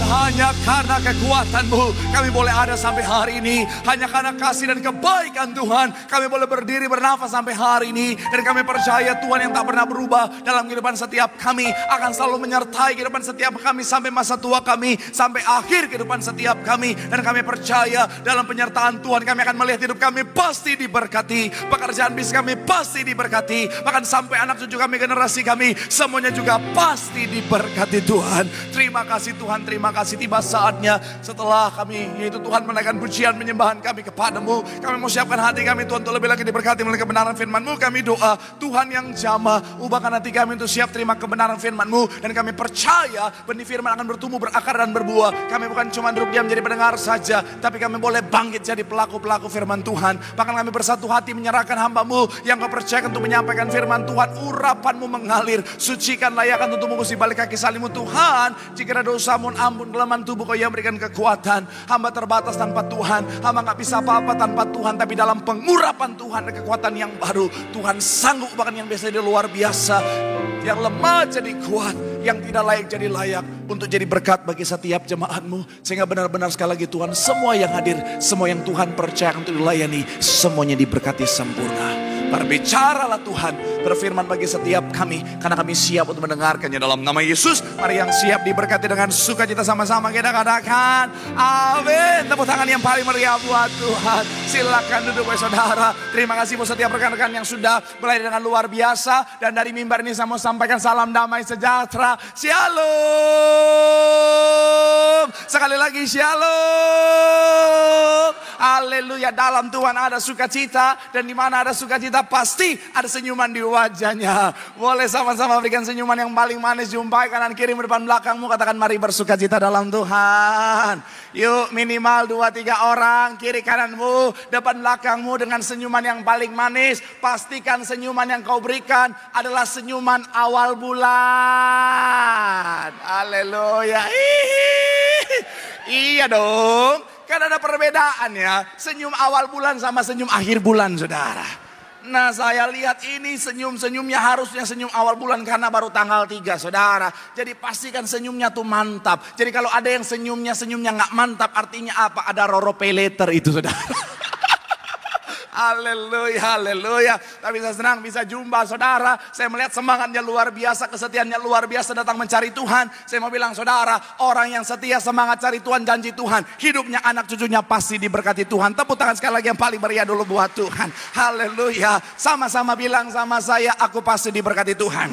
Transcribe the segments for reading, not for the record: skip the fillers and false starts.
hanya karena kekuatan-Mu kami boleh ada sampai hari ini. Hanya karena kasih dan kebaikan Tuhan kami boleh berdiri bernafas sampai hari ini. Dan kami percaya Tuhan yang tak pernah berubah dalam kehidupan setiap kami akan selalu menyertai kehidupan setiap kami sampai masa tua kami, sampai akhir kehidupan setiap kami. Dan kami percaya dalam penyertaan Tuhan kami akan melihat hidup kami pasti diberkati, pekerjaan bisnis kami pasti diberkati, bahkan sampai anak cucu kami, generasi kami semuanya juga pasti diberkati Tuhan. Terima kasih Tuhan, terima kasih. Tiba saatnya setelah kami, yaitu Tuhan, menaikkan pujian menyembahan kami kepadamu, kami mau siapkan hati kami Tuhan untuk lebih lagi diberkati melalui kebenaran firman-Mu. Kami doa Tuhan yang jamah, ubahkan hati kami untuk siap terima kebenaran firman-Mu. Dan kami percaya benih firman akan bertumbuh, berakar dan berbuah. Kami bukan cuma duduk diam jadi pendengar saja, tapi kami boleh bangkit jadi pelaku-pelaku firman Tuhan. Bahkan kami bersatu hati menyerahkan hamba-Mu yang Kau percayakan untuk menyampaikan firman Tuhan. Urapan-Mu mengalir, sucikan, layakan untuk mengusi balik kaki salib-Mu Tuhan. Jika ada dosa, mohon ampun, kelemahan tubuh Kau yang berikan kekuatan. Hamba terbatas tanpa Tuhan, hamba gak bisa apa-apa tanpa Tuhan. Tapi dalam pengurapan Tuhan ada kekuatan yang baru. Tuhan sanggup bahkan yang biasa jadi luar biasa, yang lemah jadi kuat, yang tidak layak jadi layak, untuk jadi berkat bagi setiap jemaat-Mu. Sehingga benar-benar sekali lagi Tuhan, semua yang hadir, semua yang Tuhan percayakan untuk dilayani, semuanya diberkati sempurna. Berbicaralah Tuhan, berfirman bagi setiap kami, karena kami siap untuk mendengarkannya dalam nama Yesus. Mari yang siap diberkati dengan sukacita sama-sama kita katakan amin. Tepuk tangan yang paling meriah buat Tuhan. Silakan duduk saudara. Terima kasih buat setiap rekan-rekan yang sudah melayani dengan luar biasa. Dan dari mimbar ini saya mau sampaikan salam damai sejahtera. Shalom. Sekali lagi shalom. Haleluya. Dalam Tuhan ada sukacita, dan di mana ada sukacita pasti ada senyuman di wajahnya. Boleh sama-sama berikan senyuman yang paling manis, jumpai kanan kiri depan belakangmu, katakan mari bersukacita dalam Tuhan. Yuk minimal 2-3 orang, kiri kananmu, depan belakangmu, dengan senyuman yang paling manis. Pastikan senyuman yang kau berikan adalah senyuman awal bulan. Haleluya. Iya dong. Kan ada perbedaan ya, senyum awal bulan sama senyum akhir bulan saudara. Nah saya lihat ini senyum-senyumnya harusnya senyum awal bulan karena baru tanggal 3 saudara. Jadi pastikan senyumnya tuh mantap. Jadi kalau ada yang senyumnya gak mantap, artinya apa? Ada roro pay later itu saudara. Haleluya, haleluya. Tapi saya senang bisa jumpa saudara. Saya melihat semangatnya luar biasa, kesetiaannya luar biasa datang mencari Tuhan. Saya mau bilang saudara, orang yang setia semangat cari Tuhan, janji Tuhan, hidupnya anak cucunya pasti diberkati Tuhan. Tepuk tangan sekali lagi yang paling meriah dulu buat Tuhan. Haleluya. Sama-sama bilang sama saya, aku pasti diberkati Tuhan.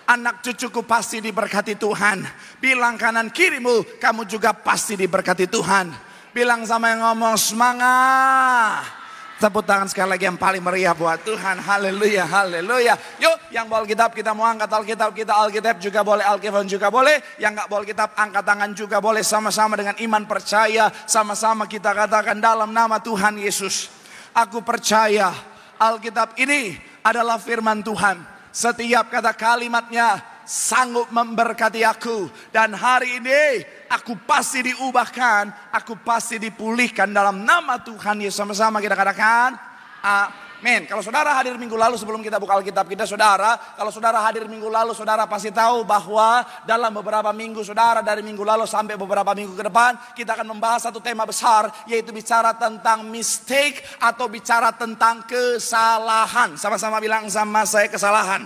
Anak cucuku pasti diberkati Tuhan. Bilang kanan kirimu, kamu juga pasti diberkati Tuhan. Bilang sama yang ngomong semangat. Tepuk tangan sekali lagi yang paling meriah buat Tuhan. Haleluya, haleluya. Yuk yang bawa Alkitab kita mau angkat Alkitab kita. Alkitab juga boleh, Alkitab juga boleh. Yang gak bawa Alkitab angkat tangan juga boleh. Sama-sama dengan iman percaya. Sama-sama kita katakan dalam nama Tuhan Yesus. Aku percaya Alkitab ini adalah firman Tuhan. Setiap kata kalimatnya sanggup memberkati aku. Dan hari ini aku pasti diubahkan, aku pasti dipulihkan dalam nama Tuhan Yesus. Sama-sama kita katakan amin. Kalau saudara hadir minggu lalu sebelum kita buka Alkitab kita saudara, kalau saudara hadir minggu lalu saudara pasti tahu bahwa dalam beberapa minggu saudara, dari minggu lalu sampai beberapa minggu ke depan, kita akan membahas satu tema besar, yaitu bicara tentang mistake atau bicara tentang kesalahan. Sama-sama bilang sama saya kesalahan.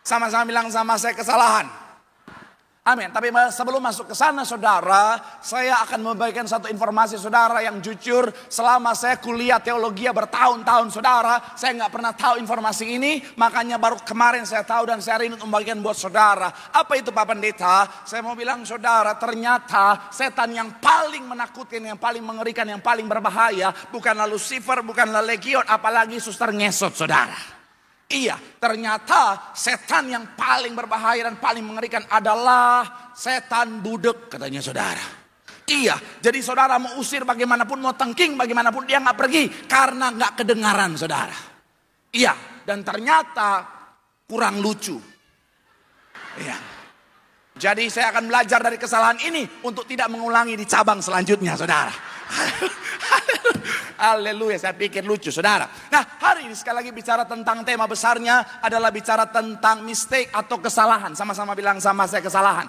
Sama-sama bilang sama saya kesalahan. Amin. Tapi sebelum masuk ke sana saudara, saya akan membagikan satu informasi saudara yang jujur. Selama saya kuliah teologi bertahun-tahun saudara, saya nggak pernah tahu informasi ini. Makanya baru kemarin saya tahu dan saya rindu membagikan buat saudara. Apa itu Pak Pendeta? Saya mau bilang saudara, ternyata setan yang paling menakutkan, yang paling mengerikan, yang paling berbahaya bukanlah Lucifer, bukanlah Legion, apalagi suster ngesot saudara. Iya, ternyata setan yang paling berbahaya dan paling mengerikan adalah setan budek katanya saudara. Iya, jadi saudara mau usir bagaimanapun, mau tengking bagaimanapun, dia gak pergi karena gak kedengaran saudara. Iya, dan ternyata kurang lucu. Iya. Jadi saya akan belajar dari kesalahan ini untuk tidak mengulangi di cabang selanjutnya saudara. Haleluya, saya pikir lucu saudara. Nah hari ini sekali lagi bicara tentang tema besarnya adalah bicara tentang mistake atau kesalahan. Sama-sama bilang sama saya kesalahan.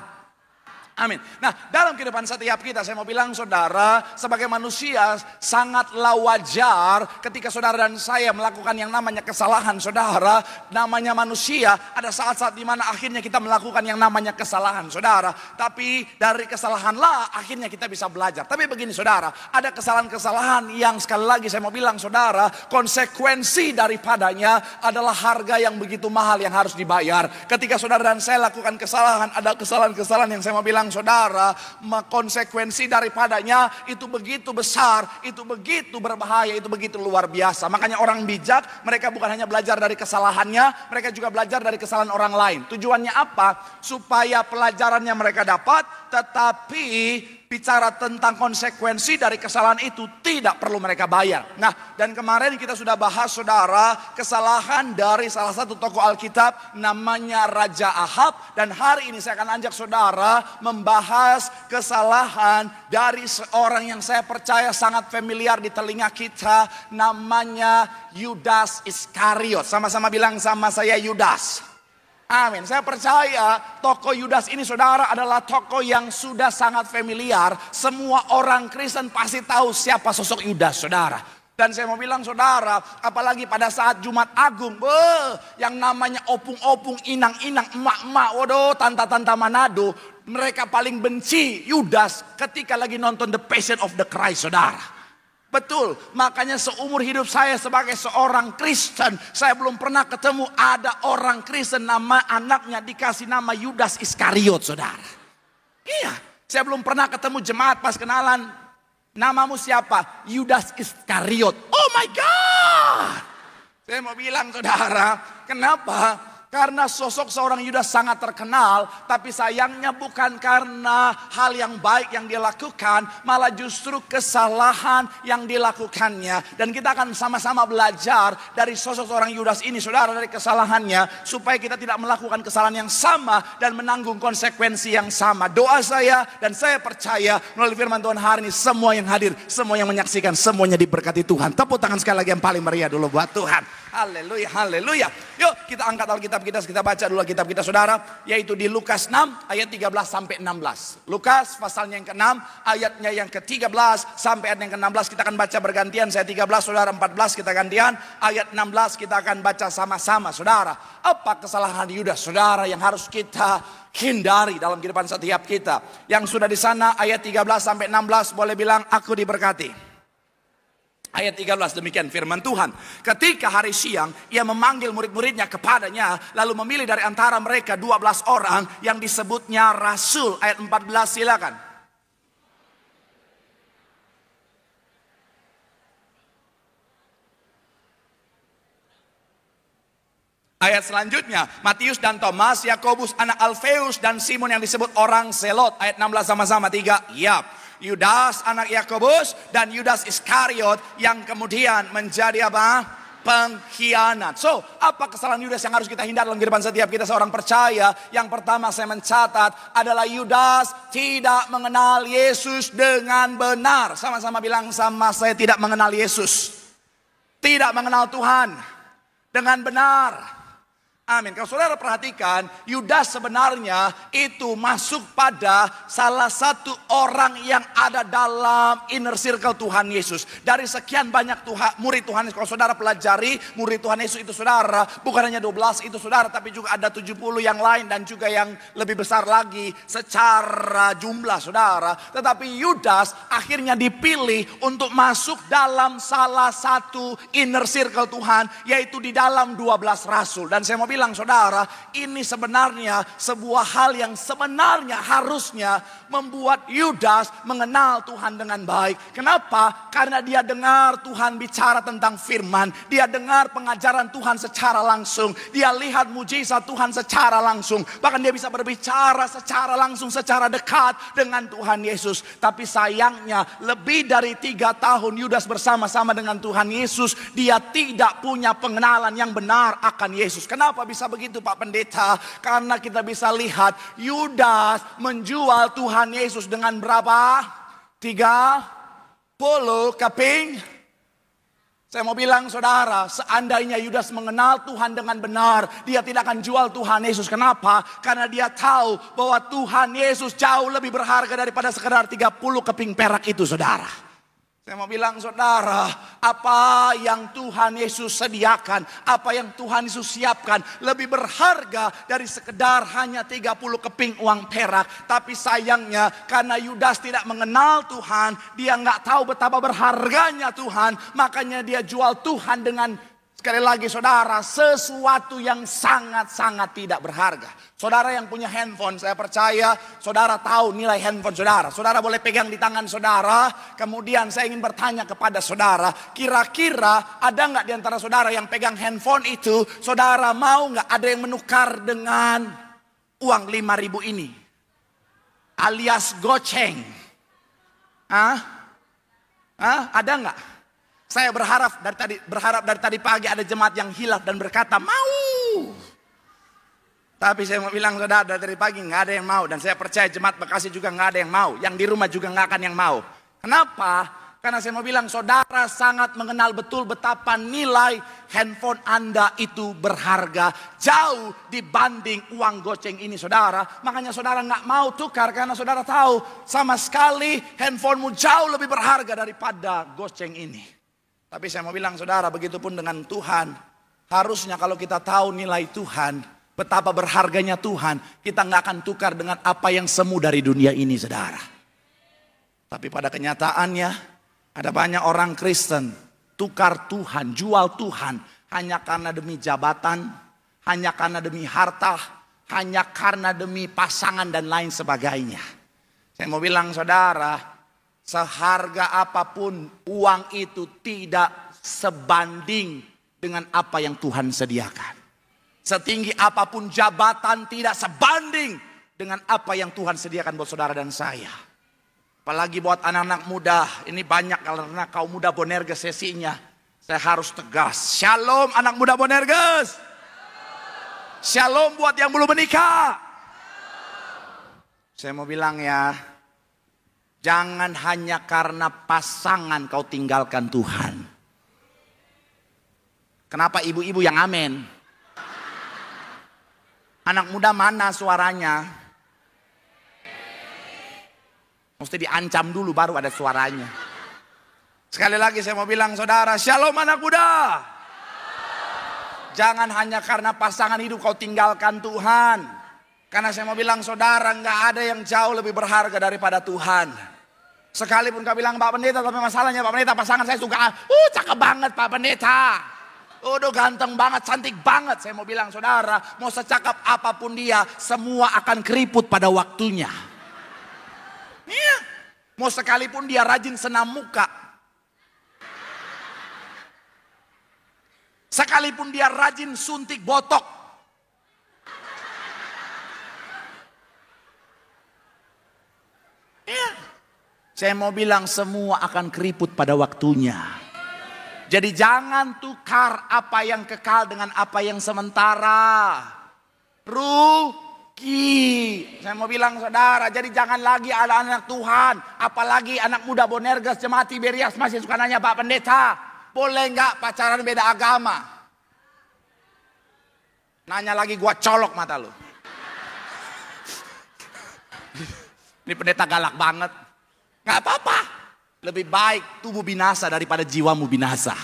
Amin. Nah, dalam kehidupan setiap kita, saya mau bilang saudara, sebagai manusia sangatlah wajar ketika saudara dan saya melakukan yang namanya kesalahan. Saudara, namanya manusia, ada saat-saat di mana akhirnya kita melakukan yang namanya kesalahan, saudara. Tapi dari kesalahanlah akhirnya kita bisa belajar. Tapi begini saudara, ada kesalahan-kesalahan yang sekali lagi saya mau bilang saudara, konsekuensi daripadanya adalah harga yang begitu mahal yang harus dibayar. Ketika saudara dan saya lakukan kesalahan, ada kesalahan-kesalahan yang saya mau bilang saudara, konsekuensi daripadanya itu begitu besar, itu begitu berbahaya, itu begitu luar biasa. Makanya orang bijak, mereka bukan hanya belajar dari kesalahannya, mereka juga belajar dari kesalahan orang lain. Tujuannya apa? Supaya pelajarannya mereka dapat, tetapi bicara tentang konsekuensi dari kesalahan itu tidak perlu mereka bayar. Nah, dan kemarin kita sudah bahas saudara, kesalahan dari salah satu tokoh Alkitab namanya Raja Ahab. Dan hari ini saya akan ajak saudara membahas kesalahan dari seorang yang saya percaya sangat familiar di telinga kita, namanya Yudas Iskariot. Sama-sama bilang sama saya, Yudas. Amin. Saya percaya tokoh Yudas ini saudara adalah tokoh yang sudah sangat familiar. Semua orang Kristen pasti tahu siapa sosok Yudas saudara. Dan saya mau bilang saudara, apalagi pada saat Jumat Agung, yang namanya opung-opung, inang-inang, emak-emak, waduh, tanta-tanta Manado, mereka paling benci Yudas ketika lagi nonton The Passion of the Christ saudara. Betul, makanya seumur hidup saya sebagai seorang Kristen, saya belum pernah ketemu ada orang Kristen nama anaknya dikasih nama Yudas Iskariot, saudara. Iya, saya belum pernah ketemu jemaat pas kenalan, namamu siapa? Yudas Iskariot. Oh my God. Saya mau bilang saudara, kenapa? Karena sosok seorang Yudas sangat terkenal, tapi sayangnya bukan karena hal yang baik yang dia lakukan, malah justru kesalahan yang dilakukannya. Dan kita akan sama-sama belajar dari sosok seorang Yudas ini, saudara, dari kesalahannya, supaya kita tidak melakukan kesalahan yang sama dan menanggung konsekuensi yang sama. Doa saya dan saya percaya melalui firman Tuhan hari ini, semua yang hadir, semua yang menyaksikan, semuanya diberkati Tuhan. Tepuk tangan sekali lagi yang paling meriah dulu buat Tuhan. Haleluya, haleluya. Yuk kita angkat Alkitab kita baca dulu Alkitab kita saudara, yaitu di Lukas 6 ayat 13 sampai 16. Lukas pasalnya yang ke-6 ayatnya yang ke-13 sampai ayat yang ke-16. Kita akan baca bergantian, saya 13 saudara 14 kita gantian, ayat 16 kita akan baca sama-sama saudara. Apa kesalahan Yudas saudara yang harus kita hindari dalam kehidupan setiap kita? Yang sudah di sana ayat 13 sampai 16 boleh bilang aku diberkati. Ayat 13 demikian firman Tuhan. Ketika hari siang ia memanggil murid-muridnya kepadanya, lalu memilih dari antara mereka 12 orang yang disebutnya rasul. Ayat 14 silakan. Ayat selanjutnya, Matius dan Thomas, Yakobus anak Alfeus dan Simon yang disebut orang Zelot. Ayat 16 sama-sama 3. Ya. Yudas anak Yakobus dan Yudas Iskariot yang kemudian menjadi apa? Pengkhianat. So, apa kesalahan Yudas yang harus kita hindari dalam kehidupan setiap kita seorang percaya? Yang pertama saya mencatat adalah Yudas tidak mengenal Yesus dengan benar. Sama-sama bilang sama saya, tidak mengenal Yesus. Tidak mengenal Tuhan dengan benar. Amin. Kalau saudara perhatikan, Yudas sebenarnya itu masuk pada salah satu orang yang ada dalam inner circle Tuhan Yesus. Dari sekian banyak murid Tuhan Yesus, kalau saudara pelajari murid Tuhan Yesus itu saudara, bukan hanya 12 itu saudara, tapi juga ada 70 yang lain dan juga yang lebih besar lagi secara jumlah saudara. Tetapi Yudas akhirnya dipilih untuk masuk dalam salah satu inner circle Tuhan, yaitu di dalam 12 rasul. Dan saya mau bilang saudara, ini sebenarnya sebuah hal yang sebenarnya harusnya membuat Yudas mengenal Tuhan dengan baik. Kenapa? Karena dia dengar Tuhan bicara tentang firman, dia dengar pengajaran Tuhan secara langsung, dia lihat mujizat Tuhan secara langsung, bahkan dia bisa berbicara secara langsung, secara dekat dengan Tuhan Yesus. Tapi sayangnya lebih dari 3 tahun Yudas bersama-sama dengan Tuhan Yesus, dia tidak punya pengenalan yang benar akan Yesus. Kenapa bisa begitu Pak Pendeta? Karena kita bisa lihat Yudas menjual Tuhan Yesus dengan berapa? 30 keping Saya mau bilang saudara, seandainya Yudas mengenal Tuhan dengan benar, dia tidak akan jual Tuhan Yesus. Kenapa? Karena dia tahu bahwa Tuhan Yesus jauh lebih berharga daripada sekedar 30 keping perak itu saudara. Saya mau bilang saudara, apa yang Tuhan Yesus sediakan, apa yang Tuhan Yesus siapkan lebih berharga dari sekedar hanya 30 keping uang perak. Tapi sayangnya karena Yudas tidak mengenal Tuhan, dia nggak tahu betapa berharganya Tuhan, makanya dia jual Tuhan dengan, sekali lagi saudara, sesuatu yang sangat-sangat tidak berharga. Saudara yang punya handphone, saya percaya saudara tahu nilai handphone saudara. Saudara boleh pegang di tangan saudara. Kemudian saya ingin bertanya kepada saudara, kira-kira ada nggak di antara saudara yang pegang handphone itu, saudara mau nggak ada yang menukar dengan uang 5.000 ini? Alias goceng. Ada nggak? Saya berharap dari tadi pagi ada jemaat yang hilaf dan berkata mau. Tapi saya mau bilang saudara, dari pagi nggak ada yang mau. Dan saya percaya jemaat Bekasi juga nggak ada yang mau. Yang di rumah juga nggak akan yang mau. Kenapa? Karena saya mau bilang saudara sangat mengenal betul betapa nilai handphone Anda itu berharga. Jauh dibanding uang goceng ini saudara. Makanya saudara nggak mau tukar karena saudara tahu sama sekali handphonemu jauh lebih berharga daripada goceng ini. Tapi saya mau bilang saudara, begitupun dengan Tuhan. Harusnya kalau kita tahu nilai Tuhan, betapa berharganya Tuhan, kita nggak akan tukar dengan apa yang semu dari dunia ini saudara. Tapi pada kenyataannya, ada banyak orang Kristen tukar Tuhan, jual Tuhan hanya karena demi jabatan, hanya karena demi harta, hanya karena demi pasangan dan lain sebagainya. Saya mau bilang saudara, seharga apapun uang itu tidak sebanding dengan apa yang Tuhan sediakan. Setinggi apapun jabatan tidak sebanding dengan apa yang Tuhan sediakan buat saudara dan saya. Apalagi buat anak-anak muda, ini banyak karena kaum muda Bonerges sesinya. Saya harus tegas. Shalom anak muda Bonerges. Shalom buat yang belum menikah. Saya mau bilang ya, jangan hanya karena pasangan kau tinggalkan Tuhan. Kenapa ibu-ibu yang amin? Anak muda mana suaranya? Mesti diancam dulu baru ada suaranya. Sekali lagi saya mau bilang saudara, shalom anak muda. Jangan hanya karena pasangan hidup kau tinggalkan Tuhan. Karena saya mau bilang saudara, nggak ada yang jauh lebih berharga daripada Tuhan. Sekalipun kau bilang Pak Pendeta, tapi masalahnya Pak Pendeta pasangan saya suka, cakep banget Pak Pendeta. Udah ganteng banget, cantik banget. Saya mau bilang saudara, mau secakap apapun dia, semua akan keriput pada waktunya. Iya. Mau sekalipun dia rajin senam muka, sekalipun dia rajin suntik botok, iya. Saya mau bilang semua akan keriput pada waktunya. Jadi jangan tukar apa yang kekal dengan apa yang sementara. Rugi. Saya mau bilang saudara, jadi jangan lagi ada anak Tuhan. Apalagi anak muda Bonerges, jemaat Tiberias masih suka nanya Pak Pendeta, boleh nggak pacaran beda agama? Nanya lagi gua colok mata lu. Ini pendeta galak banget. Nggak apa-apa. Lebih baik tubuh binasa daripada jiwamu binasa.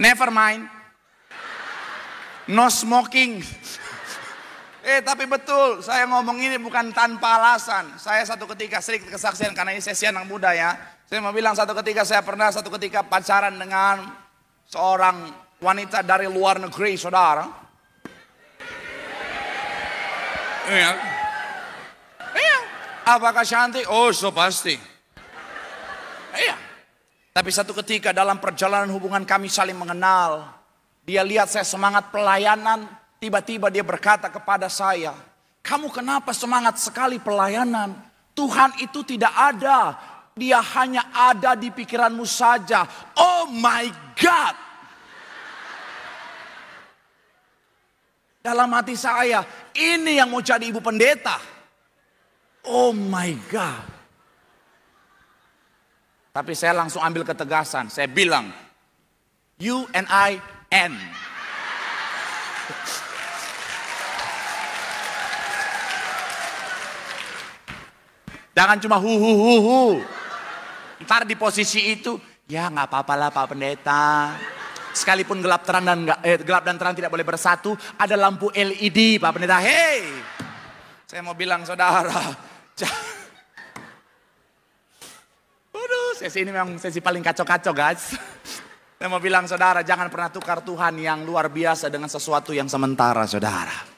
Never mind. No smoking. Tapi betul, saya ngomong ini bukan tanpa alasan. Saya satu ketika sedikit kesaksian karena ini sesi anak muda ya. Saya mau bilang satu ketika pacaran dengan seorang wanita dari luar negeri, saudara. Iya. Apakah cantik? Oh, so pasti. Iya. Tapi satu ketika dalam perjalanan hubungan kami saling mengenal, dia lihat saya semangat pelayanan, tiba-tiba dia berkata kepada saya, "Kamu kenapa semangat sekali pelayanan? Tuhan itu tidak ada. Dia hanya ada di pikiranmu saja." Oh my God. Dalam hati saya, ini yang mau jadi ibu pendeta. Oh my God. Tapi saya langsung ambil ketegasan. Saya bilang, you and I end. Jangan cuma hu. Ntar di posisi itu, ya nggak apa-apa lah Pak Pendeta. Sekalipun gelap dan terang tidak boleh bersatu, ada lampu LED Pak Pendeta. Hey, saya mau bilang saudara, sesi ini memang sesi paling kacau-kacau guys. Saya mau bilang saudara, jangan pernah tukar Tuhan yang luar biasa dengan sesuatu yang sementara saudara.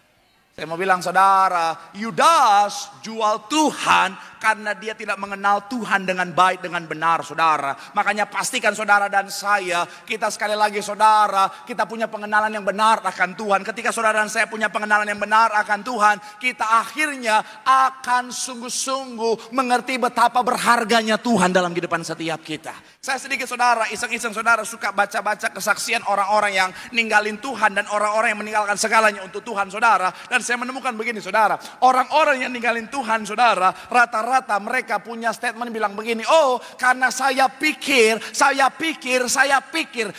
Saya mau bilang saudara, Yudas jual Tuhan karena dia tidak mengenal Tuhan dengan baik, dengan benar saudara. Makanya pastikan saudara dan saya, kita sekali lagi saudara, kita punya pengenalan yang benar akan Tuhan. Ketika saudara dan saya punya pengenalan yang benar akan Tuhan, kita akhirnya akan sungguh-sungguh mengerti betapa berharganya Tuhan dalam kehidupan setiap kita. Saya sedikit saudara, iseng-iseng saudara suka baca-baca kesaksian orang-orang yang ninggalin Tuhan dan orang-orang yang meninggalkan segalanya untuk Tuhan saudara. Dan saya menemukan begini saudara, orang-orang yang ninggalin Tuhan saudara, rata-rata mereka punya statement bilang begini, oh karena saya pikir,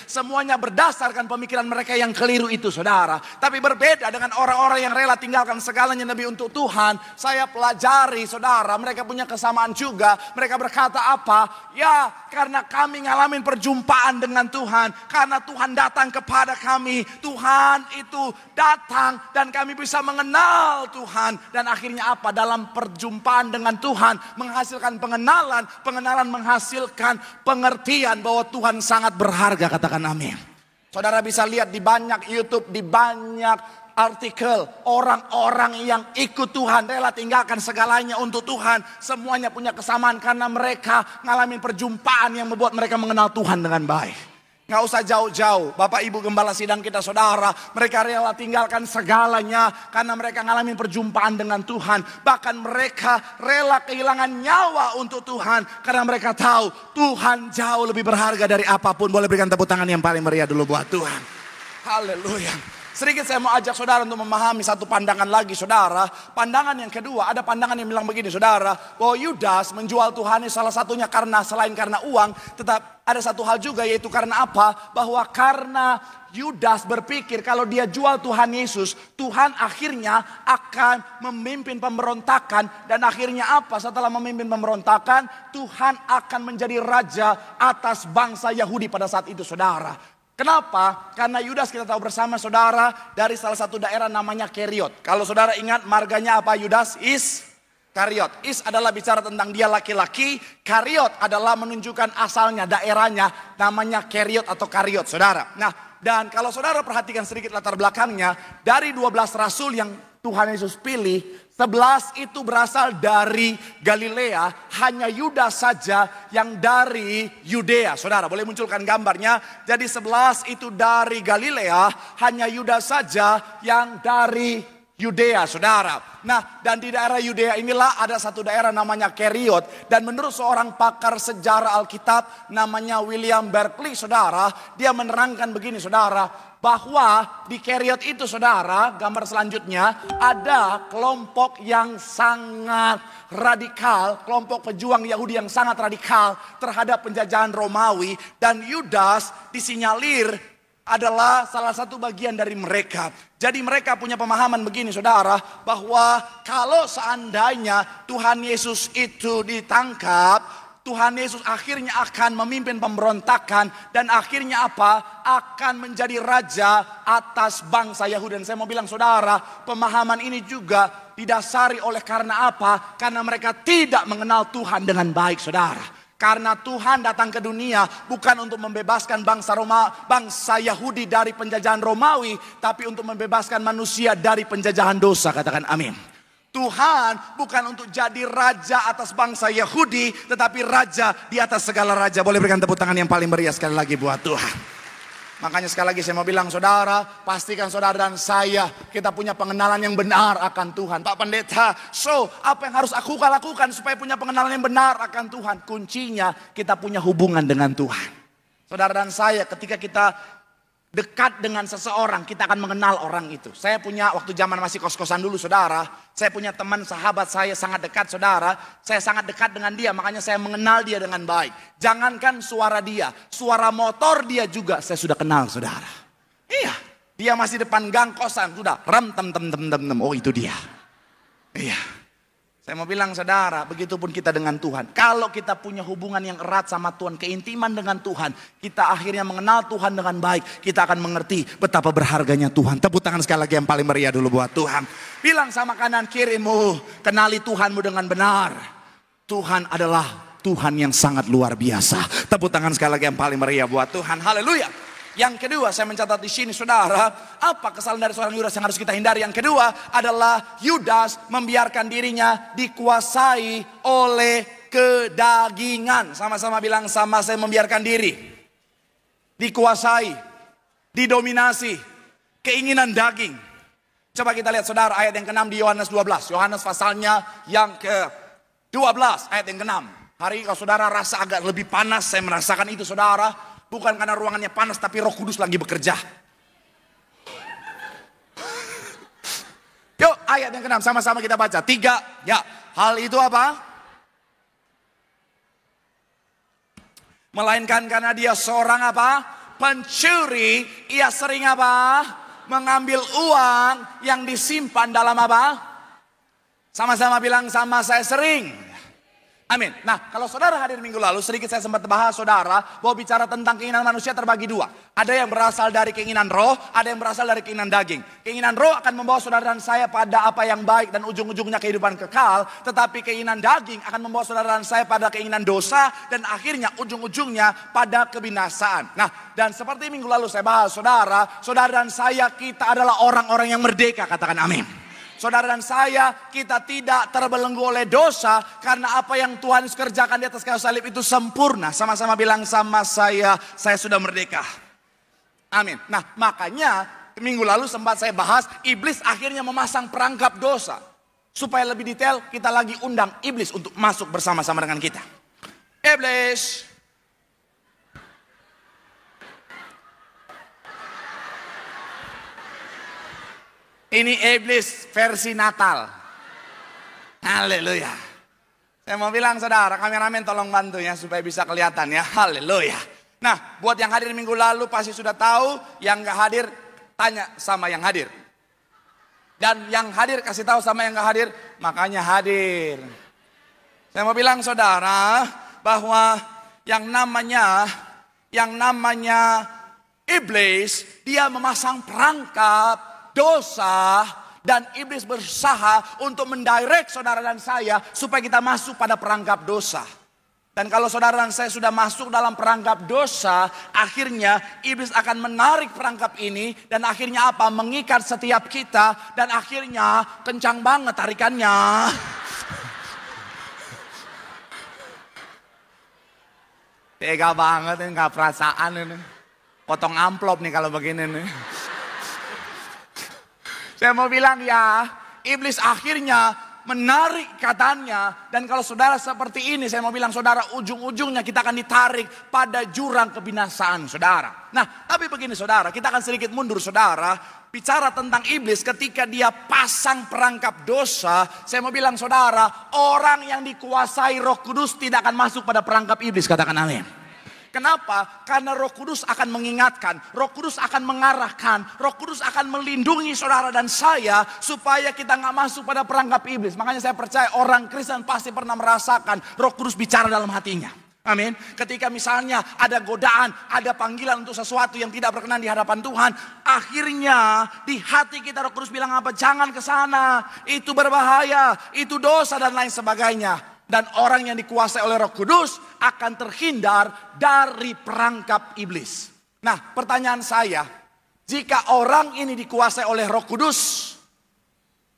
semuanya berdasarkan pemikiran mereka yang keliru itu saudara. Tapi berbeda dengan orang-orang yang rela tinggalkan segalanya demi untuk Tuhan. Saya pelajari saudara, mereka punya kesamaan juga. Mereka berkata apa? Ya karena kami ngalamin perjumpaan dengan Tuhan, karena Tuhan datang kepada kami, Tuhan itu datang dan kami bisa mengenal Tuhan. Dan akhirnya apa? Dalam perjumpaan dengan Tuhan menghasilkan pengenalan. Pengenalan menghasilkan pengertian bahwa Tuhan sangat berharga. Katakan amin. Saudara bisa lihat di banyak YouTube, di banyak artikel orang-orang yang ikut Tuhan, rela tinggalkan segalanya untuk Tuhan. Semuanya punya kesamaan karena mereka ngalamin perjumpaan yang membuat mereka mengenal Tuhan dengan baik. Nggak usah jauh-jauh, Bapak Ibu Gembala sidang kita saudara, mereka rela tinggalkan segalanya karena mereka ngalamin perjumpaan dengan Tuhan. Bahkan mereka rela kehilangan nyawa untuk Tuhan karena mereka tahu Tuhan jauh lebih berharga dari apapun. Boleh berikan tepuk tangan yang paling meriah dulu buat Tuhan. Haleluya. Sedikit saya mau ajak saudara untuk memahami satu pandangan lagi saudara. Pandangan yang kedua, ada pandangan yang bilang begini saudara, bahwa Yudas menjual Tuhan ini salah satunya karena selain karena uang, tetap ada satu hal juga, yaitu karena apa? Bahwa karena Yudas berpikir kalau dia jual Tuhan Yesus, Tuhan akhirnya akan memimpin pemberontakan. Dan akhirnya apa? Setelah memimpin pemberontakan, Tuhan akan menjadi raja atas bangsa Yahudi pada saat itu saudara. Kenapa? Karena Yudas kita tahu bersama saudara dari salah satu daerah namanya Keriot. Kalau saudara ingat marganya apa Yudas? Kariot. Adalah bicara tentang dia laki-laki. Kariot adalah menunjukkan asalnya, daerahnya namanya Keriot atau Kariot saudara. Nah, dan kalau saudara perhatikan sedikit latar belakangnya, dari 12 rasul yang Tuhan Yesus pilih, 11 itu berasal dari Galilea, hanya Yudas saja yang dari Yudea. Saudara boleh munculkan gambarnya. Jadi 11 itu dari Galilea, hanya Yudas saja yang dari Yudea saudara. Nah, dan di daerah Yudea inilah ada satu daerah namanya Keriot. Dan menurut seorang pakar sejarah Alkitab namanya William Berkeley saudara, dia menerangkan begini saudara, bahwa di Keriot itu saudara, gambar selanjutnya, ada kelompok yang sangat radikal, kelompok pejuang Yahudi yang sangat radikal terhadap penjajahan Romawi. Dan Yudas disinyalir adalah salah satu bagian dari mereka. Jadi mereka punya pemahaman begini saudara, bahwa kalau seandainya Tuhan Yesus itu ditangkap, Tuhan Yesus akhirnya akan memimpin pemberontakan dan akhirnya apa? Akan menjadi raja atas bangsa Yahudi. Dan saya mau bilang saudara, pemahaman ini juga didasari oleh karena apa? Karena mereka tidak mengenal Tuhan dengan baik saudara. Karena Tuhan datang ke dunia bukan untuk membebaskan bangsa Yahudi dari penjajahan Romawi, tapi untuk membebaskan manusia dari penjajahan dosa. Katakan amin. Tuhan bukan untuk jadi raja atas bangsa Yahudi, tetapi raja di atas segala raja. Boleh berikan tepuk tangan yang paling meriah sekali lagi buat Tuhan. Makanya sekali lagi saya mau bilang saudara, pastikan saudara dan saya kita punya pengenalan yang benar akan Tuhan. Pak Pendeta, so apa yang harus aku lakukan supaya punya pengenalan yang benar akan Tuhan? Kuncinya kita punya hubungan dengan Tuhan. Saudara dan saya ketika kita dekat dengan seseorang, kita akan mengenal orang itu. Saya punya, waktu zaman masih kos-kosan dulu saudara, saya punya teman sahabat saya sangat dekat saudara. Saya sangat dekat dengan dia, makanya saya mengenal dia dengan baik. Jangankan suara dia, suara motor dia juga saya sudah kenal saudara. Iya, dia masih depan gang kosan, sudah rem tem tem tem tem tem, oh itu dia. Iya. Saya mau bilang saudara, begitupun kita dengan Tuhan. Kalau kita punya hubungan yang erat sama Tuhan, keintiman dengan Tuhan, kita akhirnya mengenal Tuhan dengan baik. Kita akan mengerti betapa berharganya Tuhan. Tepuk tangan sekali lagi yang paling meriah dulu buat Tuhan. Bilang sama kanan kirimu, kenali Tuhanmu dengan benar. Tuhan adalah Tuhan yang sangat luar biasa. Tepuk tangan sekali lagi yang paling meriah buat Tuhan. Haleluya. Yang kedua saya mencatat di sini saudara, apa kesalahan dari seorang Yudas yang harus kita hindari? Yang kedua adalah Yudas membiarkan dirinya dikuasai oleh kedagingan. Sama-sama bilang, sama saya membiarkan diri dikuasai, didominasi keinginan daging. Coba kita lihat saudara ayat yang ke-6 di Yohanes 12. Yohanes pasalnya yang ke-12 ayat yang ke-6. Hari kalau saudara rasa agak lebih panas, saya merasakan itu saudara. Bukan karena ruangannya panas, tapi Roh Kudus lagi bekerja. Yuk ayat yang ke-6 sama-sama kita baca. 3, ya. Hal itu apa? Melainkan karena dia seorang apa? Pencuri. Ia sering apa? Mengambil uang yang disimpan dalam apa? Sama-sama bilang, sama saya sering. Amin. Nah, kalau saudara hadir minggu lalu, sedikit saya sempat bahas saudara, bahwa bicara tentang keinginan manusia terbagi dua. Ada yang berasal dari keinginan roh, ada yang berasal dari keinginan daging. Keinginan roh akan membawa saudara dan saya pada apa yang baik dan ujung-ujungnya kehidupan kekal. Tetapi keinginan daging akan membawa saudara dan saya pada keinginan dosa dan akhirnya ujung-ujungnya pada kebinasaan. Nah, dan seperti minggu lalu saya bahas saudara, saudara dan saya kita adalah orang-orang yang merdeka, katakan amin. Saudara dan saya, kita tidak terbelenggu oleh dosa. Karena apa yang Tuhan kerjakan di atas kayu salib itu sempurna. Sama-sama bilang, sama saya sudah merdeka. Amin. Nah makanya minggu lalu sempat saya bahas, iblis akhirnya memasang perangkap dosa. Supaya lebih detail, kita lagi undang iblis untuk masuk bersama-sama dengan kita. Iblis, ini iblis versi Natal. Haleluya. Saya mau bilang saudara, kameramen tolong bantu ya supaya bisa kelihatan ya. Haleluya. Nah, buat yang hadir minggu lalu pasti sudah tahu, yang gak hadir tanya sama yang hadir. Dan yang hadir kasih tahu sama yang gak hadir, makanya hadir. Saya mau bilang saudara, bahwa yang namanya iblis, dia memasang perangkap dosa, dan iblis berusaha untuk mendirect saudara dan saya supaya kita masuk pada perangkap dosa. Dan kalau saudara dan saya sudah masuk dalam perangkap dosa, akhirnya iblis akan menarik perangkap ini dan akhirnya apa? Mengikat setiap kita dan akhirnya kencang banget tarikannya. Tega banget ini, gak perasaan ini. Potong amplop nih kalau begini nih. Saya mau bilang ya, iblis akhirnya menarik katanya. Dan kalau saudara seperti ini, saya mau bilang saudara, ujung-ujungnya kita akan ditarik pada jurang kebinasaan saudara. Nah, tapi begini saudara, kita akan sedikit mundur saudara. Bicara tentang iblis ketika dia pasang perangkap dosa. Saya mau bilang saudara, orang yang dikuasai Roh Kudus tidak akan masuk pada perangkap iblis, katakan amin. Kenapa? Karena Roh Kudus akan mengingatkan, Roh Kudus akan mengarahkan, Roh Kudus akan melindungi saudara dan saya supaya kita nggak masuk pada perangkap iblis. Makanya saya percaya orang Kristen pasti pernah merasakan Roh Kudus bicara dalam hatinya. Amin. Ketika misalnya ada godaan, ada panggilan untuk sesuatu yang tidak berkenan di hadapan Tuhan, akhirnya di hati kita Roh Kudus bilang apa? Jangan ke sana, itu berbahaya, itu dosa dan lain sebagainya. Dan orang yang dikuasai oleh Roh Kudus akan terhindar dari perangkap iblis. Nah, pertanyaan saya, jika orang ini dikuasai oleh Roh Kudus,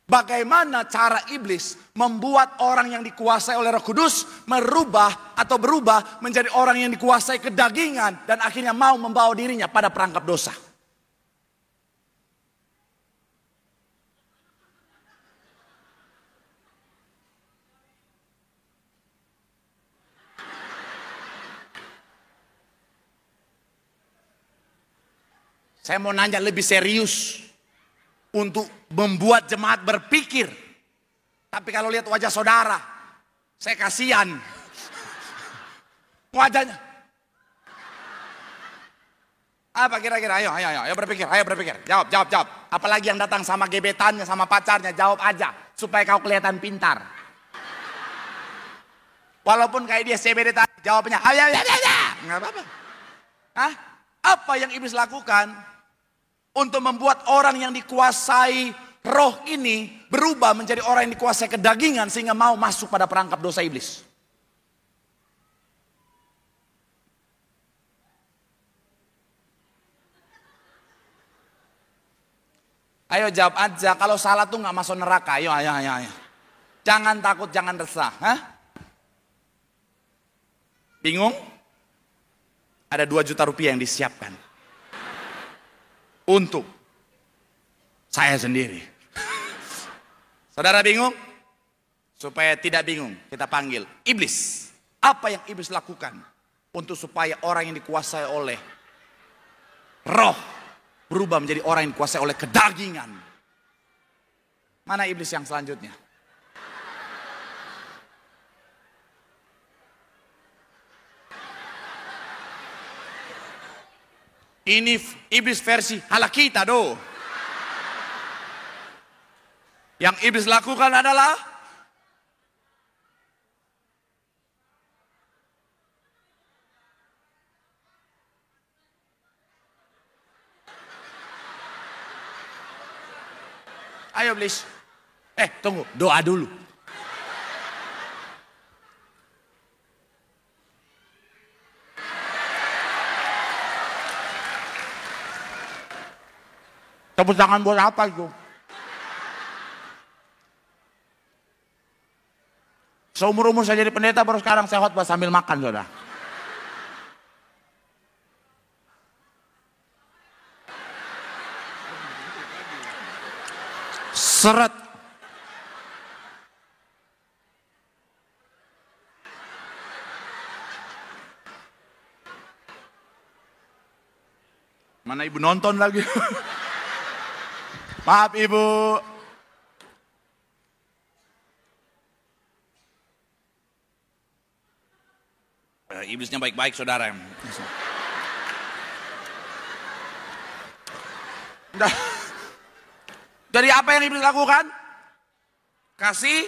bagaimana cara iblis membuat orang yang dikuasai oleh Roh Kudus berubah menjadi orang yang dikuasai kedagingan dan akhirnya mau membawa dirinya pada perangkap dosa? Saya mau nanya lebih serius untuk membuat jemaat berpikir. Tapi kalau lihat wajah saudara, saya kasihan. Wajahnya. Apa kira-kira? Ayo berpikir. Jawab. Apalagi yang datang sama gebetannya, sama pacarnya, jawab aja. Supaya kau kelihatan pintar. Walaupun kayak dia CBD tadi, jawabnya, ayo. Nggak apa-apa. Hah? Apa yang iblis lakukan untuk membuat orang yang dikuasai roh ini berubah menjadi orang yang dikuasai kedagingan sehingga mau masuk pada perangkap dosa iblis? Ayo jawab aja, kalau salah tuh nggak masuk neraka. Ayo. Jangan takut, jangan resah. Hah? Bingung? Ada 2 juta rupiah yang disiapkan untuk saya sendiri. Saudara bingung? Supaya tidak bingung, kita panggil iblis. Apa yang iblis lakukan untuk supaya orang yang dikuasai oleh roh berubah menjadi orang yang dikuasai oleh kedagingan? Mana iblis yang selanjutnya? Ini iblis versi halakita do. Yang iblis lakukan adalah ayo iblis. Tunggu, doa dulu. Tepuk tangan buat apa itu? Seumur-umur saya jadi pendeta, baru sekarang saya khotbah sambil makan, saudara. Seret. Mana ibu nonton lagi? Maaf ibu. Iblisnya baik-baik saudara. Jadi apa yang iblis lakukan? Kasih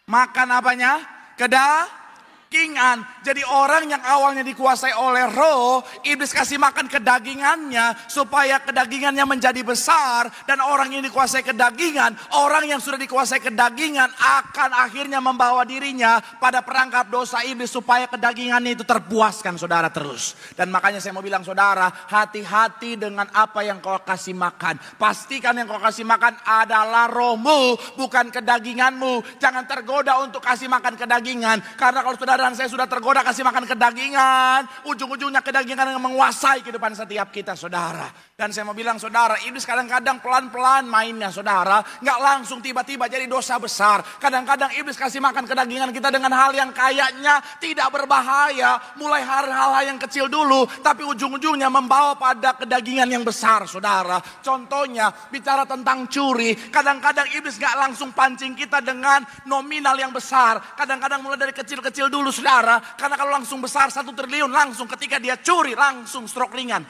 makan apanya? Kedagingan. Jadi orang yang awalnya dikuasai oleh roh, iblis kasih makan kedagingannya supaya kedagingannya menjadi besar. Dan orang yang dikuasai kedagingan, orang yang sudah dikuasai kedagingan akan akhirnya membawa dirinya pada perangkap dosa iblis supaya kedagingannya itu terpuaskan saudara terus. Dan makanya saya mau bilang saudara, hati-hati dengan apa yang kau kasih makan. Pastikan yang kau kasih makan adalah rohmu, bukan kedaginganmu. Jangan tergoda untuk kasih makan kedagingan. Karena kalau saudara dan saya sudah tergoda kasih makan kedagingan, ujung-ujungnya kedagingan yang menguasai kehidupan setiap kita saudara. Dan saya mau bilang saudara, iblis kadang-kadang pelan-pelan mainnya saudara, nggak langsung tiba-tiba jadi dosa besar. Kadang-kadang iblis kasih makan kedagingan kita dengan hal yang kayaknya tidak berbahaya, mulai hal-hal yang kecil dulu, tapi ujung-ujungnya membawa pada kedagingan yang besar saudara. Contohnya bicara tentang curi, kadang-kadang iblis nggak langsung pancing kita dengan nominal yang besar. Kadang-kadang mulai dari kecil-kecil dulu saudara, karena kalau langsung besar 1 triliun langsung ketika dia curi langsung stroke ringan.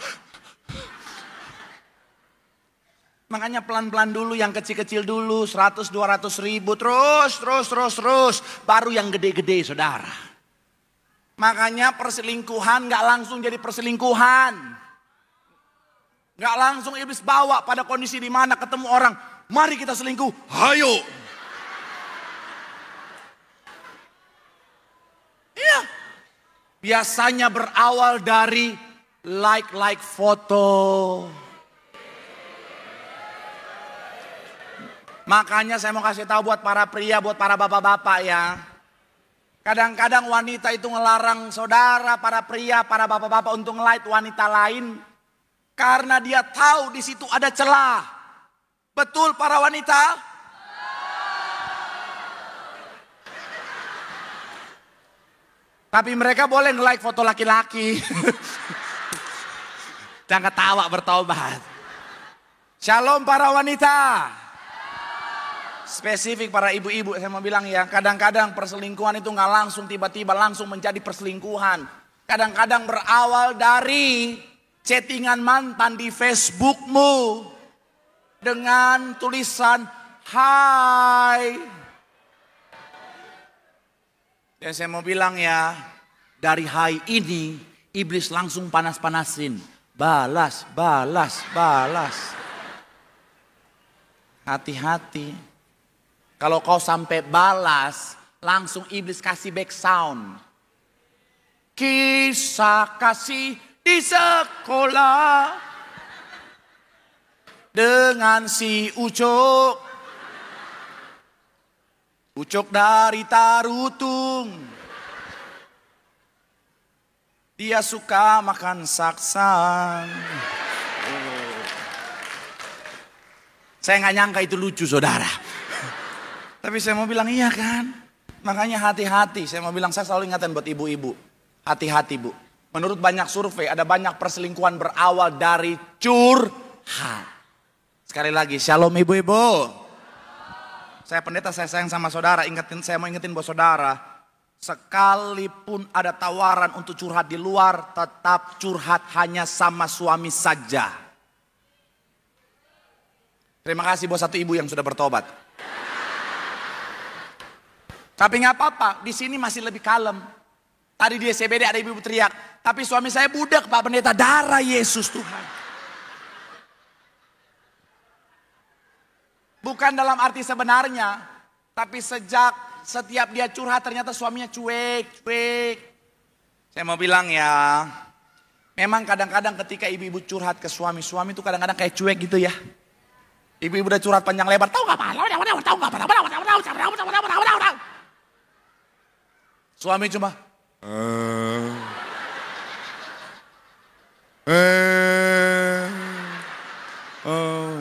Makanya pelan-pelan dulu, yang kecil-kecil dulu, 100-200 ribu, terus, baru yang gede-gede saudara. Makanya perselingkuhan gak langsung jadi perselingkuhan. Gak langsung iblis bawa pada kondisi di mana ketemu orang, mari kita selingkuh, hayo. Iya. Biasanya berawal dari like foto. Makanya saya mau kasih tahu buat para pria, buat para bapak-bapak ya. Kadang-kadang wanita itu ngelarang saudara, para pria, para bapak-bapak untuk nge-like wanita lain. Karena dia tahu di situ ada celah. Betul para wanita? Tapi mereka boleh nge-like foto laki-laki. Jangan ketawa, bertobat. Shalom para wanita. Spesifik para ibu-ibu, saya mau bilang ya, kadang-kadang perselingkuhan itu nggak langsung tiba-tiba langsung menjadi perselingkuhan. Kadang-kadang berawal dari chattingan mantan di Facebookmu dengan tulisan hai. Dan saya mau bilang ya, dari hai ini iblis langsung panas-panasin. Balas, balas, balas. Hati-hati. Kalau kau sampai balas, langsung iblis kasih back sound. Kisah kasih di sekolah dengan si Ucok. Ucok dari Tarutung. Dia suka makan saksan. Saya nggak nyangka itu lucu, saudara. Tapi saya mau bilang iya kan. Makanya hati-hati. Saya mau bilang, saya selalu ingatkan buat ibu-ibu. Hati-hati bu. Menurut banyak survei, ada banyak perselingkuhan berawal dari curhat. Sekali lagi, shalom ibu-ibu. Saya pendeta, saya sayang sama saudara. Saya mau ingetin buat saudara. Sekalipun ada tawaran untuk curhat di luar, tetap curhat hanya sama suami saja. Terima kasih buat satu ibu yang sudah bertobat. Tapi nggak apa-apa, di sini masih lebih kalem. Tadi di SCBD ada ibu teriak, tapi suami saya budak Pak Pendeta, darah Yesus Tuhan. Bukan dalam arti sebenarnya, tapi setiap dia curhat ternyata suaminya cuek. Saya mau bilang ya, memang kadang-kadang ketika ibu-ibu curhat ke suami itu kadang-kadang kayak cuek gitu ya. Ibu-ibu udah curhat panjang lebar, tahu nggak apa? Suami cuma, oh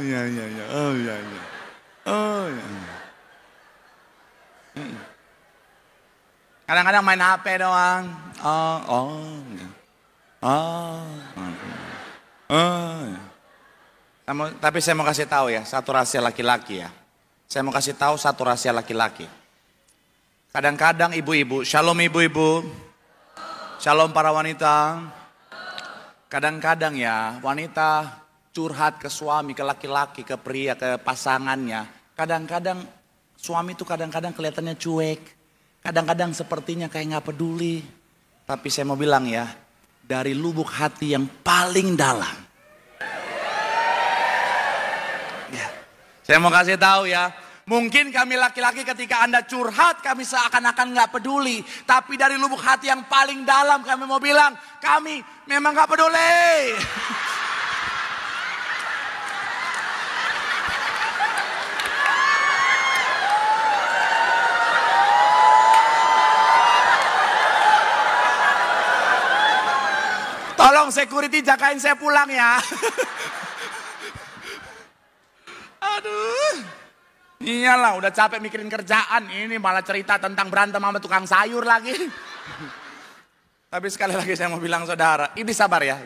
ya, oh ya. Kadang-kadang main HP doang. Tapi saya mau kasih tahu ya, satu rahasia laki-laki ya. Saya mau kasih tahu satu rahasia laki-laki. Kadang-kadang ibu-ibu, shalom ibu-ibu. Shalom para wanita. Kadang-kadang ya, wanita curhat ke suami, ke laki-laki, ke pria, ke pasangannya. Kadang-kadang suami itu kadang-kadang kelihatannya cuek. Kadang-kadang sepertinya kayak gak peduli. Tapi saya mau bilang ya, dari lubuk hati yang paling dalam. Ya. Saya mau kasih tahu ya, mungkin kami laki-laki ketika Anda curhat kami seakan-akan gak peduli. Tapi dari lubuk hati yang paling dalam kami mau bilang, kami memang gak peduli. Tolong security jagain saya pulang ya. Aduh. Iyalah udah capek mikirin kerjaan. Ini malah cerita tentang berantem sama tukang sayur lagi. Tapi sekali lagi saya mau bilang saudara. Ini sabar ya.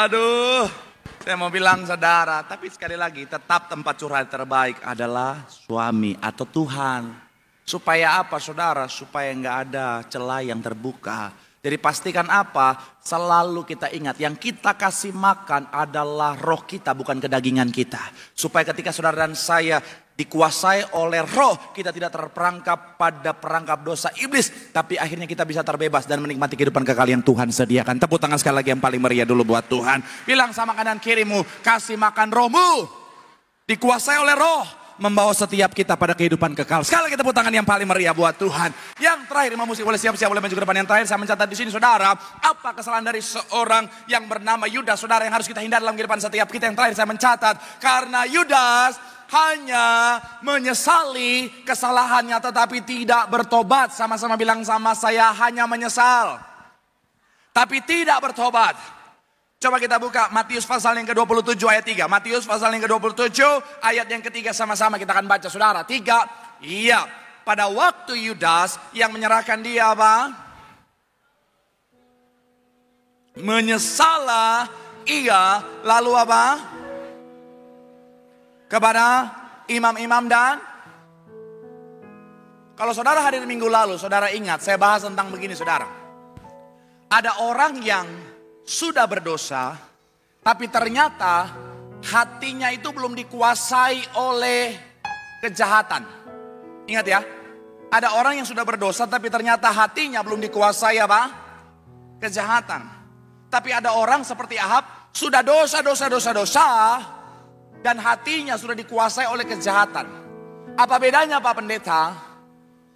Aduh. Saya mau bilang saudara. Tapi sekali lagi tetap tempat curhat terbaik adalah suami atau Tuhan. Supaya apa saudara? Supaya nggak ada celah yang terbuka. Jadi pastikan apa? Selalu kita ingat yang kita kasih makan adalah roh kita, bukan kedagingan kita. Supaya ketika saudara dan saya dikuasai oleh roh, kita tidak terperangkap pada perangkap dosa iblis. Tapi akhirnya kita bisa terbebas dan menikmati kehidupan kekal yang Tuhan sediakan. Tepuk tangan sekali lagi yang paling meriah dulu buat Tuhan. Bilang sama kanan kirimu, kasih makan rohmu. Dikuasai oleh roh. Membawa setiap kita pada kehidupan kekal. Sekali lagi tepuk tangan yang paling meriah buat Tuhan. Yang terakhir, imam musik boleh siap-siap boleh maju ke depan. Yang terakhir saya mencatat di sini saudara, apa kesalahan dari seorang yang bernama Yudas saudara yang harus kita hindari dalam kehidupan setiap kita. Yang terakhir saya mencatat, karena Yudas hanya menyesali kesalahannya tetapi tidak bertobat. Sama-sama bilang sama saya, hanya menyesal tapi tidak bertobat. Coba kita buka Matius pasal yang ke-27 ayat 3. Matius pasal yang ke-27 ayat yang ketiga sama-sama kita akan baca saudara. 3, iya. Pada waktu Yudas yang menyerahkan dia apa? Menyesallah ia lalu apa? Kepada imam-imam dan kalau saudara hadir minggu lalu, saudara ingat saya bahas tentang begini saudara. Ada orang yang sudah berdosa, tapi ternyata hatinya itu belum dikuasai oleh kejahatan. Ingat ya, ada orang yang sudah berdosa tapi ternyata hatinya belum dikuasai apa? Kejahatan. Tapi ada orang seperti Ahab, sudah dosa dan hatinya sudah dikuasai oleh kejahatan. Apa bedanya Pak Pendeta?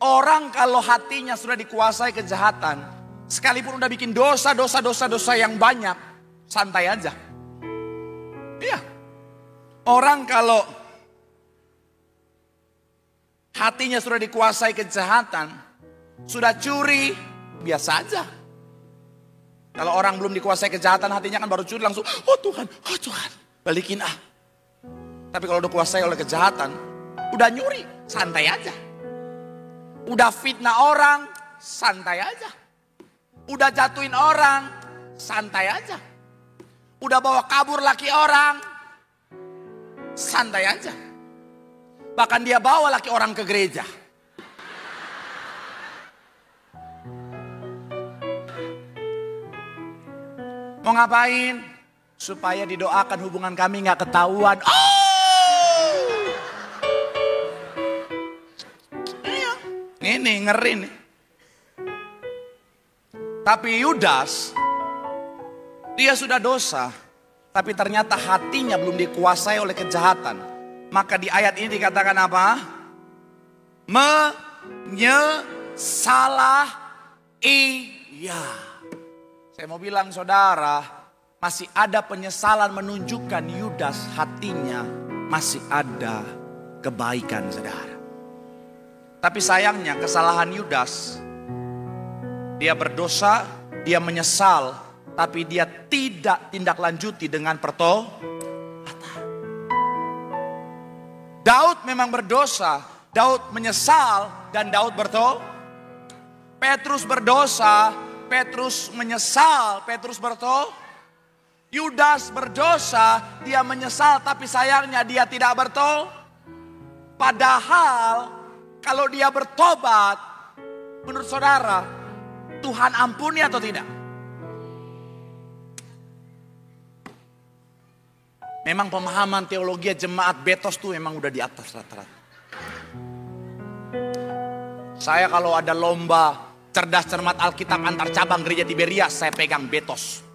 Orang kalau hatinya sudah dikuasai kejahatan, sekalipun udah bikin dosa yang banyak, santai aja. Iya. Orang kalau hatinya sudah dikuasai kejahatan, sudah curi, biasa aja. Kalau orang belum dikuasai kejahatan, hatinya kan baru curi langsung, oh Tuhan, balikin ah. Tapi kalau udah dikuasai oleh kejahatan, udah nyuri, santai aja. Udah fitnah orang, santai aja. Udah jatuhin orang, santai aja. Udah bawa kabur laki orang, santai aja. Bahkan dia bawa laki orang ke gereja. Mau ngapain? Supaya didoakan hubungan kami gak ketahuan. Ini ngeri nih. Tapi Yudas, dia sudah dosa, tapi ternyata hatinya belum dikuasai oleh kejahatan. Maka di ayat ini dikatakan apa? Menyesalah ia. Saya mau bilang saudara, masih ada penyesalan menunjukkan Yudas hatinya masih ada kebaikan saudara. Tapi sayangnya kesalahan Yudas, dia berdosa, dia menyesal, tapi dia tidak tindak lanjuti dengan pertobatan. Daud memang berdosa, Daud menyesal dan Daud bertobat. Petrus berdosa, Petrus menyesal, Petrus bertobat. Yudas berdosa, dia menyesal tapi sayangnya dia tidak bertobat. Padahal kalau dia bertobat, menurut saudara, Tuhan ampuni atau tidak? Memang pemahaman teologi jemaat Betos tuh memang udah di atas rata-rata. Saya kalau ada lomba cerdas cermat Alkitab antar cabang gereja Tiberias, saya pegang Betos.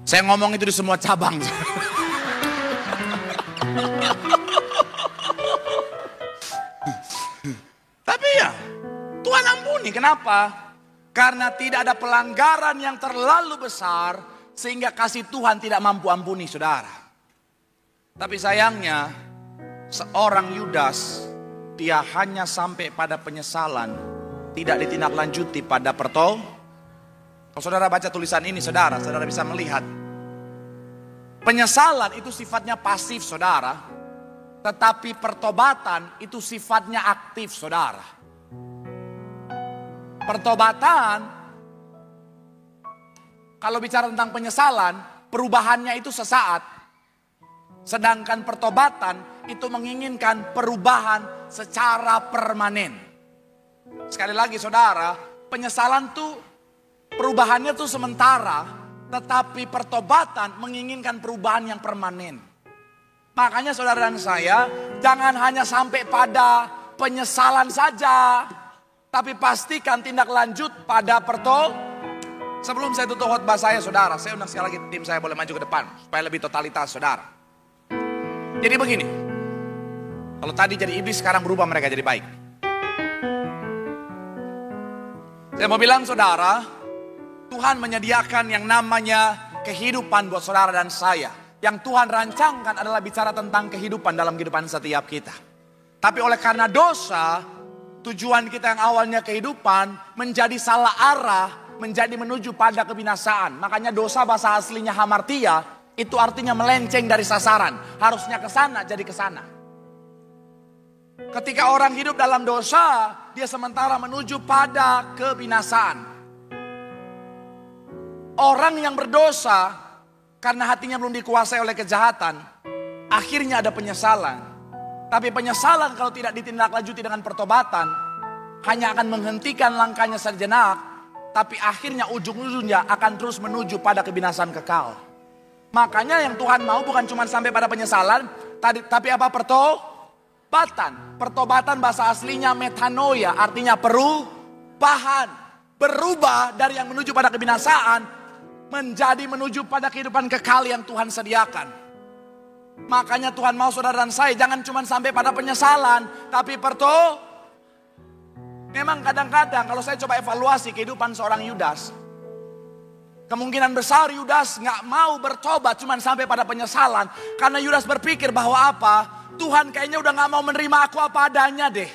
Saya ngomong itu di semua cabang. Tapi ya, Tuhan ampuni. Kenapa? Karena tidak ada pelanggaran yang terlalu besar sehingga kasih Tuhan tidak mampu ampuni saudara. Tapi sayangnya, seorang Yudas, dia hanya sampai pada penyesalan, tidak ditindaklanjuti pada pertobatan. Kalau saudara baca tulisan ini saudara bisa melihat penyesalan itu sifatnya pasif saudara, tetapi pertobatan itu sifatnya aktif saudara. Pertobatan, kalau bicara tentang penyesalan, perubahannya itu sesaat. Sedangkan pertobatan itu menginginkan perubahan secara permanen. Sekali lagi saudara, penyesalan tuh perubahannya tuh sementara, tetapi pertobatan menginginkan perubahan yang permanen. Makanya saudara dan saya, jangan hanya sampai pada penyesalan saja, tapi pastikan tindak lanjut pada pertobatan. Sebelum saya tutup khotbah saya saudara, saya undang sekali lagi tim saya boleh maju ke depan, supaya lebih totalitas saudara. Jadi begini, kalau tadi jadi iblis sekarang berubah mereka jadi baik. Saya mau bilang saudara, Tuhan menyediakan yang namanya kehidupan buat saudara dan saya. Yang Tuhan rancangkan adalah bicara tentang kehidupan dalam kehidupan setiap kita. Tapi oleh karena dosa, tujuan kita yang awalnya kehidupan menjadi salah arah, menjadi menuju pada kebinasaan. Makanya dosa bahasa aslinya hamartia, itu artinya melenceng dari sasaran. Harusnya ke sana jadi ke sana. Ketika orang hidup dalam dosa, dia sementara menuju pada kebinasaan. Orang yang berdosa karena hatinya belum dikuasai oleh kejahatan, akhirnya ada penyesalan. Tapi penyesalan kalau tidak ditindaklanjuti dengan pertobatan, hanya akan menghentikan langkahnya sejenak, tapi akhirnya ujung-ujungnya akan terus menuju pada kebinasaan kekal. Makanya yang Tuhan mau bukan cuma sampai pada penyesalan, tapi apa? Pertobatan. Pertobatan bahasa aslinya metanoia, artinya perubahan. Berubah dari yang menuju pada kebinasaan, menjadi menuju pada kehidupan kekal yang Tuhan sediakan. Makanya Tuhan mau saudara dan saya jangan cuma sampai pada penyesalan, tapi Memang kadang-kadang kalau saya coba evaluasi kehidupan seorang Yudas, kemungkinan besar Yudas gak mau bertobat cuma sampai pada penyesalan. Karena Yudas berpikir bahwa apa? Tuhan kayaknya udah gak mau menerima aku apa adanya deh.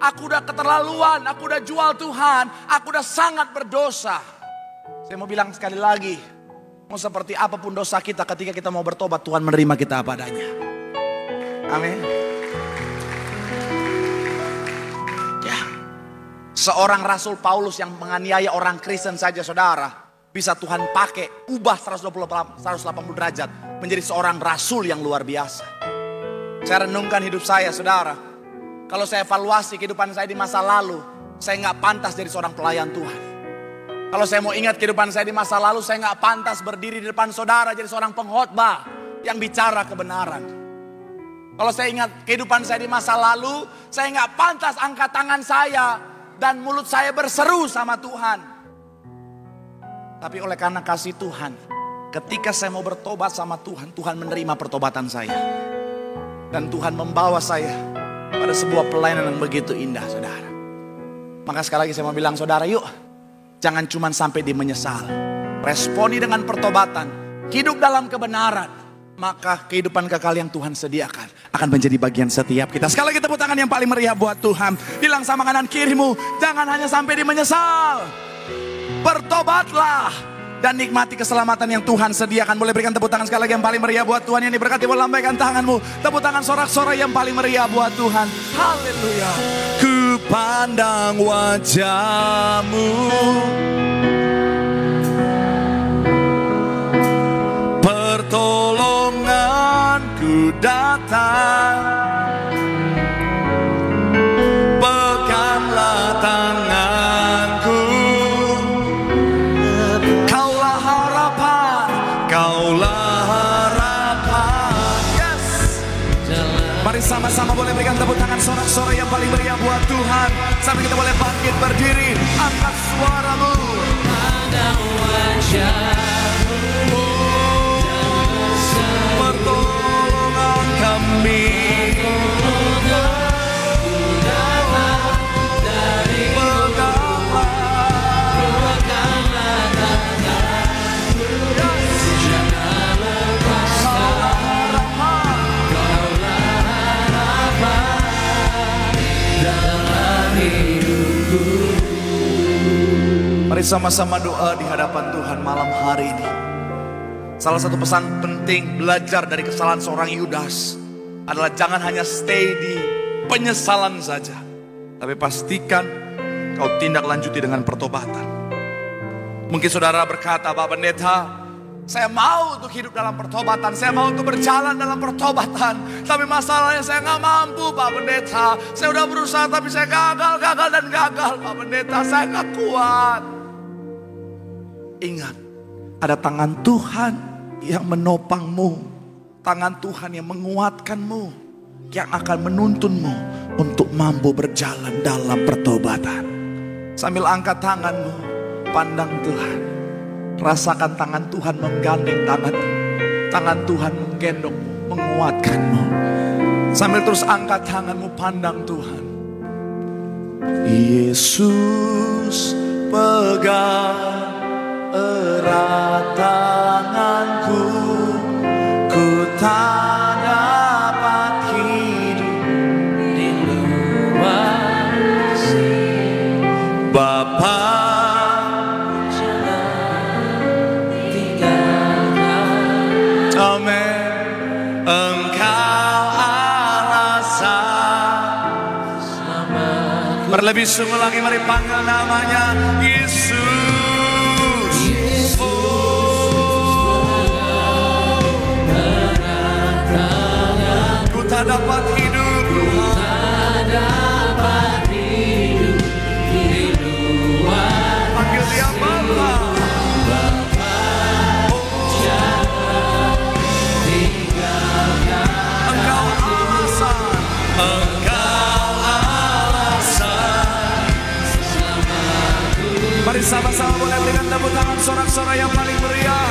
Aku udah keterlaluan, aku udah jual Tuhan, aku udah sangat berdosa. Saya mau bilang sekali lagi, mau seperti apapun dosa kita, ketika kita mau bertobat, Tuhan menerima kita apa adanya. Amin. Ya, seorang Rasul Paulus yang menganiaya orang Kristen saja saudara, bisa Tuhan pakai ubah 180 derajat menjadi seorang rasul yang luar biasa. Saya renungkan hidup saya saudara. Kalau saya evaluasi kehidupan saya di masa lalu, saya gak pantas jadi seorang pelayan Tuhan. Kalau saya mau ingat kehidupan saya di masa lalu, saya gak pantas berdiri di depan saudara jadi seorang pengkhotbah yang bicara kebenaran. Kalau saya ingat kehidupan saya di masa lalu, saya gak pantas angkat tangan saya dan mulut saya berseru sama Tuhan. Tapi oleh karena kasih Tuhan, ketika saya mau bertobat sama Tuhan, Tuhan menerima pertobatan saya. Dan Tuhan membawa saya pada sebuah pelayanan yang begitu indah saudara. Maka sekali lagi saya mau bilang saudara, yuk jangan cuma sampai di menyesal. Responi dengan pertobatan, hidup dalam kebenaran. Maka kehidupan kekal yang Tuhan sediakan akan menjadi bagian setiap kita. Sekali lagi tepuk tangan yang paling meriah buat Tuhan. Bilang sama kanan kirimu, jangan hanya sampai di menyesal. Bertobatlah dan nikmati keselamatan yang Tuhan sediakan. Boleh berikan tepuk tangan sekali lagi yang paling meriah buat Tuhan yang diberkati. Boleh lambaikan tanganmu, tepuk tangan sorak-sorai yang paling meriah buat Tuhan. Haleluya. Ku pandang wajah-Mu, pertolonganku datang. Peganglah tanganku, Kaulah harapan, Kaulah harapan. Yes. Mari sama-sama boleh berikan tepuk tangan sorak-sorai yang paling meriah buat Tuhan. Sampai kita boleh bangkit berdiri, angkat suaramu. Pandang wajah-Mu, pertolongan kami. Mari sama-sama doa di hadapan Tuhan malam hari ini. Salah satu pesan penting belajar dari kesalahan seorang Yudas adalah jangan hanya stay di penyesalan saja, tapi pastikan kau tindak lanjuti dengan pertobatan. Mungkin saudara berkata, Pak Pendeta, saya mau untuk hidup dalam pertobatan, saya mau untuk berjalan dalam pertobatan, tapi masalahnya saya gak mampu Pak Pendeta. Saya udah berusaha tapi saya gagal Pak Pendeta, saya gak kuat. Ingat, ada tangan Tuhan yang menopangmu, tangan Tuhan yang menguatkanmu, yang akan menuntunmu untuk mampu berjalan dalam pertobatan. Sambil angkat tanganmu, pandang Tuhan, rasakan tangan Tuhan menggandeng tanganmu, tangan Tuhan menggendongmu, menguatkanmu. Sambil terus angkat tanganmu, pandang Tuhan. Yesus pegang erat tanganku, ku tak dapat hidup di luar sini. Bapa, jangan tinggalkan. Amin. Engkau alasan Berlebih sungguh lagi mari panggil namanya Yesus. Ku tak dapat hidup Tuhan, panggil dia Bapa. Mari sama-sama boleh berikan tepuk tangan sorak-sorai yang paling meriah.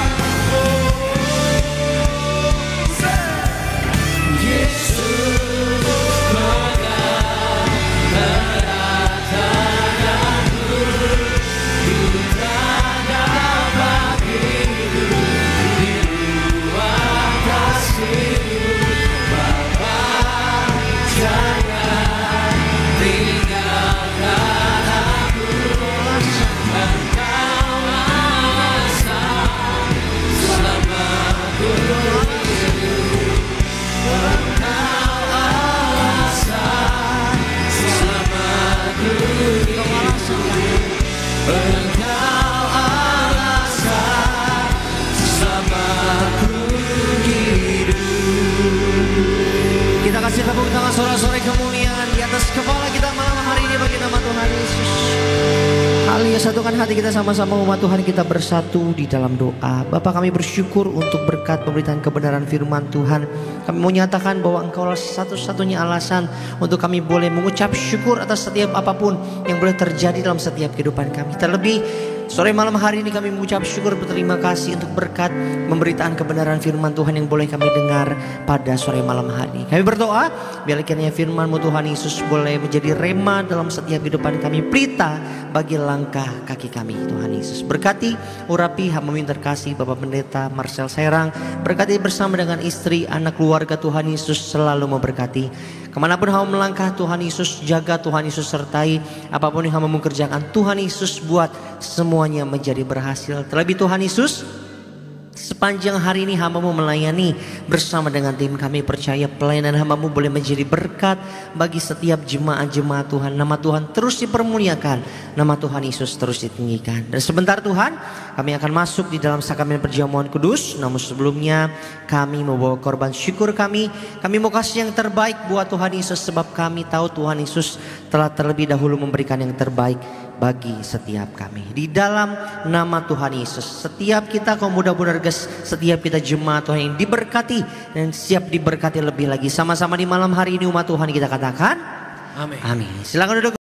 Kita kasih tepuk tangan sorak-sorai kemuliaan di atas kepala kita malam hari ini bagi nama Tuhan Yesus. Haleluya, satukan hati kita sama-sama umat Tuhan, kita bersatu di dalam doa. Bapa, kami bersyukur untuk berkat pemberitaan kebenaran firman Tuhan. Kami mau nyatakan bahwa Engkaulah satu-satunya alasan untuk kami boleh mengucap syukur atas setiap apapun yang boleh terjadi dalam setiap kehidupan kami. Terlebih sore malam hari ini kami mengucap syukur berterima kasih untuk berkat pemberitaan kebenaran firman Tuhan yang boleh kami dengar pada sore malam hari. Kami berdoa biarlah kiranya firman-Mu Tuhan Yesus boleh menjadi rema dalam setiap kehidupan kami, pelita bagi langkah kaki kami. Tuhan Yesus berkati, urapi hamba-Mu yang terkasih Bapak Pendeta Marcel Serang, berkati bersama dengan istri, anak, keluarga. Tuhan Yesus selalu memberkati. Kemanapun hamba melangkah, Tuhan Yesus jaga, Tuhan Yesus sertai. Apapun yang hamba mengerjakan, Tuhan Yesus buat semuanya menjadi berhasil. Terlebih Tuhan Yesus, sepanjang hari ini hamba-Mu melayani bersama dengan tim kami, percaya pelayanan hamba-Mu boleh menjadi berkat bagi setiap jemaat-jemaat Tuhan. Nama Tuhan terus dipermuliakan, nama Tuhan Yesus terus ditinggikan. Dan sebentar Tuhan, kami akan masuk di dalam sakramen perjamuan kudus. Namun sebelumnya kami membawa korban syukur kami. Kami mau kasih yang terbaik buat Tuhan Yesus, sebab kami tahu Tuhan Yesus telah terlebih dahulu memberikan yang terbaik bagi setiap kami. Di dalam nama Tuhan Yesus, setiap kita kaum muda-muda regas, setiap kita jemaat Tuhan yang diberkati dan siap diberkati lebih lagi. Sama-sama di malam hari ini umat Tuhan kita katakan amin. Amin. Silakan duduk.